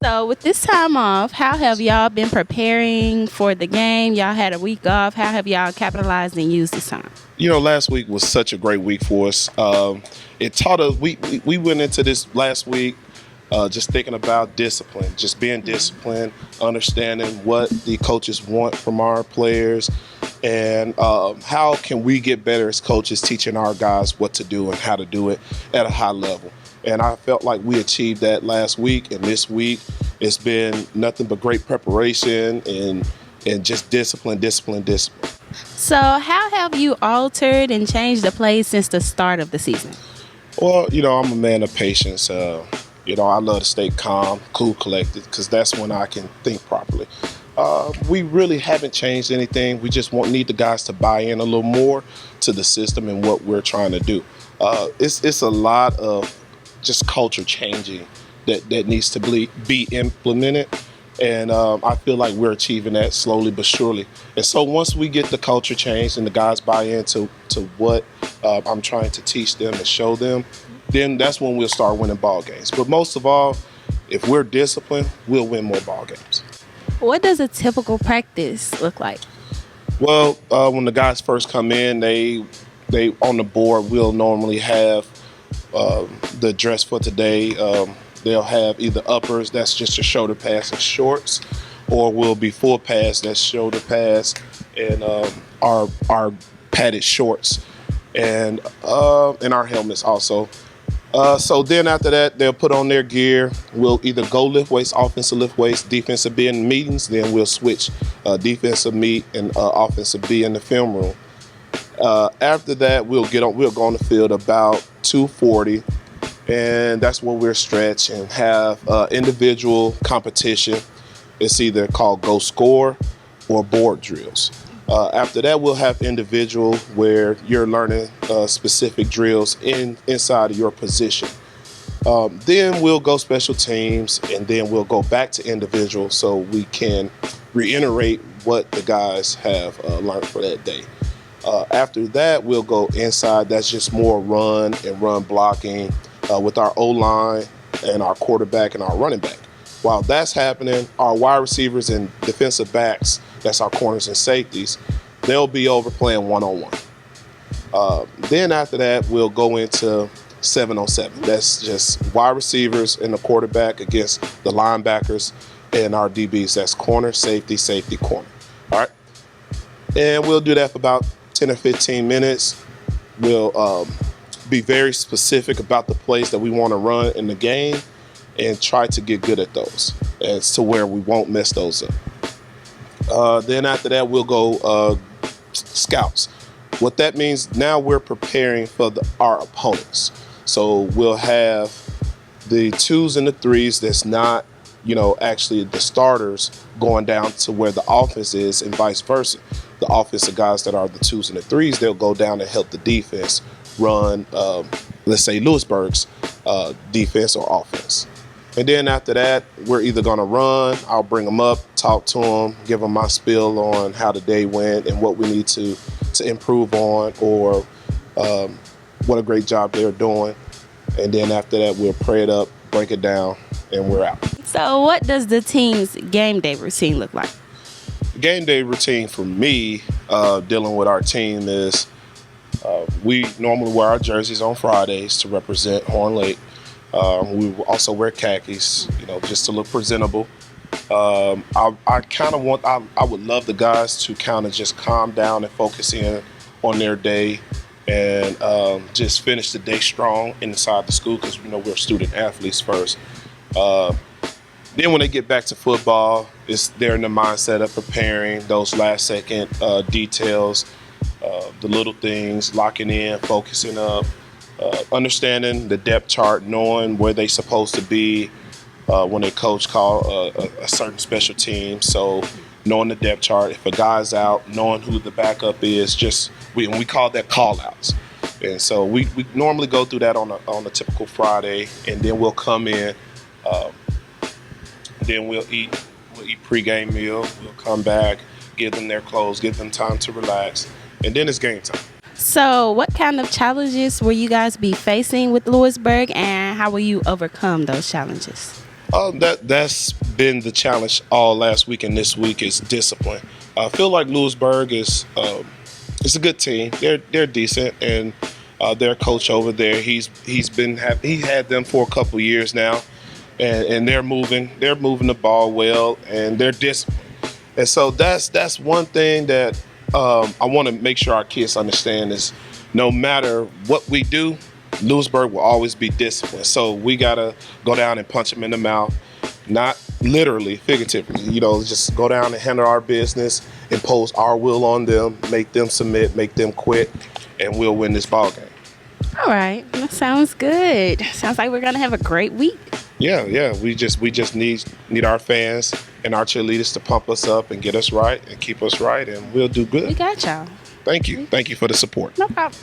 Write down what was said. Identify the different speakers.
Speaker 1: So with this time off, how have y'all been preparing for the game? Y'all had a week off. How have y'all capitalized and used this time?
Speaker 2: Last week was such a great week for us. It taught us. We went into this last week just thinking about discipline, just being disciplined, understanding what the coaches want from our players, and how can we get better as coaches, teaching our guys what to do and how to do it at a high level. And I felt like we achieved that last week, and this week it's been nothing but great preparation and just discipline, discipline, discipline.
Speaker 1: So how have you altered and changed the plays since the start of the season?
Speaker 2: Well, I'm a man of patience. I love to stay calm, cool, collected, because that's when I can think properly. We really haven't changed anything. We just need the guys to buy in a little more to the system and what we're trying to do. It's a lot of just culture changing that needs to be implemented. And I feel like we're achieving that slowly but surely. And so once we get the culture changed and the guys buy into what I'm trying to teach them and show them, then that's when we'll start winning ball games. But most of all, if we're disciplined, we'll win more ball games.
Speaker 1: What does a typical practice look like?
Speaker 2: Well, when the guys first come in, they on the board, we'll normally have the dress for today. They'll have either uppers, that's just a shoulder pass and shorts, or will be full pass, that's shoulder pass, and our padded shorts, and our helmets also. So then after that, they'll put on their gear. We'll either go lift weights, offensive lift weights, defensive B in meetings. Then we'll switch defensive meet and offensive B in the film room. After that, we'll go on the field about 2:40, and that's where we'll stretch and have individual competition. It's either called go score or board drills. After that, we'll have individual where you're learning specific drills inside of your position. Then we'll go special teams, and then we'll go back to individual so we can reiterate what the guys have learned for that day. After that, we'll go inside. That's just more run and run blocking with our O-line and our quarterback and our running back. While that's happening, our wide receivers and defensive backs, that's our corners and safeties, they'll be over playing one-on-one. Then after that, we'll go into 7-on-7. That's just wide receivers and the quarterback against the linebackers and our DBs. That's corner, safety, safety, corner. All right? And we'll do that for about 10 or 15 minutes. We'll be very specific about the plays that we want to run in the game and try to get good at those as to where we won't mess those up. Then after that, we'll go scouts. What that means, now we're preparing for our opponents. So we'll have the 2s and the 3s that's not, actually the starters going down to where the offense is and vice versa. The offensive guys that are the 2s and the 3s, they'll go down and help the defense run, let's say, Louisburg's defense or offense. And then after that, we're either going to run, I'll bring them up, talk to them, give them my spiel on how the day went and what we need to improve on, or what a great job they're doing. And then after that, we'll pray it up, break it down, and we're out.
Speaker 1: So what does the team's game day routine look like?
Speaker 2: Game day routine for me, dealing with our team, is we normally wear our jerseys on Fridays to represent Horn Lake. We also wear khakis, just to look presentable. I would love the guys to kind of just calm down and focus in on their day and just finish the day strong inside the school, because we're student athletes first. Then when they get back to football, they're in the mindset of preparing those last second details, the little things, locking in, focusing up, understanding the depth chart, knowing where they're supposed to be when a coach call a certain special team. So knowing the depth chart, if a guy's out, knowing who the backup is, we call that call-outs. And so we normally go through that on a typical Friday, and then we'll come in, then we'll eat pregame meal, we'll come back, give them their clothes, give them time to relax, and then it's game time.
Speaker 1: So what kind of challenges will you guys be facing with Louisburg, and how will you overcome those challenges?
Speaker 2: That's been the challenge all last week and this week is discipline. I feel like Louisburg is it's a good team. They're decent, and their coach over there he had them for a couple years now, and they're moving the ball well, and they're disciplined. And so that's one thing that I want to make sure our kids understand is no matter what we do, Louisburg will always be disciplined. So we gotta go down and punch them in the mouth, not literally, figuratively. Just go down and handle our business, impose our will on them, make them submit, make them quit, and we'll win this ball game.
Speaker 1: All right, that sounds good. Sounds like we're gonna have a great week.
Speaker 2: Yeah. We just need our fans and our cheerleaders to pump us up and get us right and keep us right, and we'll do
Speaker 1: We
Speaker 2: good.
Speaker 1: got y'all.
Speaker 2: Thank you for the support.
Speaker 1: No problem.